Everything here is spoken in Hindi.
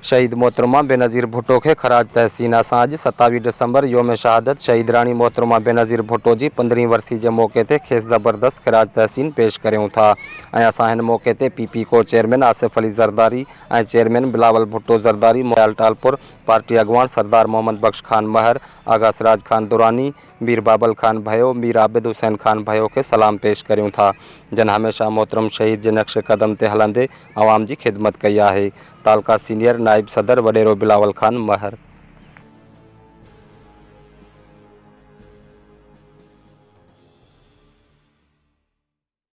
शहीद मोहतरमा बेनज़ीर भुट्टो के खराज तहसीन असां 27 दिसंबर योम शहादत शहीद रानी मोहतरमा बेनज़ीर भुट्टो जी 15वीं वर्सी के मौके ते खेस ज़बरदस्त खराज तहसीन पेश करूँ था। असां हिन मौके ते पीपी को चेयरमैन आसिफ अली ज़रदारी और चेयरमैन बिलावल भुट्टो ज़रदारी मोयाल टालपुर पार्टी अगवान सरदार मोहम्मद बख्श खान महर आगा सिराज खान दुरानी मीर बाबल खान भयो मीर आबिद हुसैन खान भयो के सलाम पेश करूँ था। जन हमेशा मोहतरम शहीद जे नक्श कदम ते हलंदे आवाम की खिदमत कई है। तालका सीनियर नायब सदर वडेरो बिलावल खान महर।